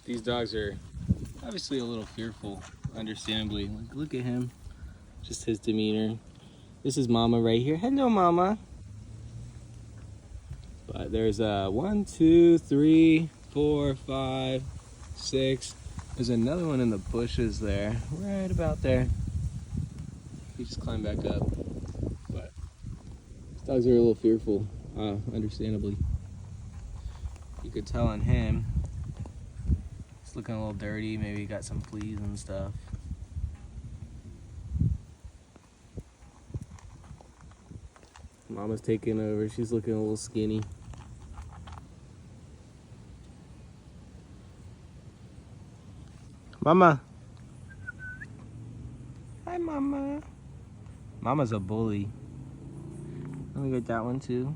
These dogs are obviously a little fearful, understandably. Look at him, just his demeanor. This is Mama right here. Hello, Mama. But there's 1, 2, 3, 4, 5, 6. There's another one in the bushes there, right about there. He just climbed back up. But these dogs are a little fearful, understandably. You could tell on him. He's looking a little dirty. Maybe he got some fleas and stuff. Mama's taking over. She's looking a little skinny. Mama. Hi, Mama. Mama's a bully. Let me get that one too.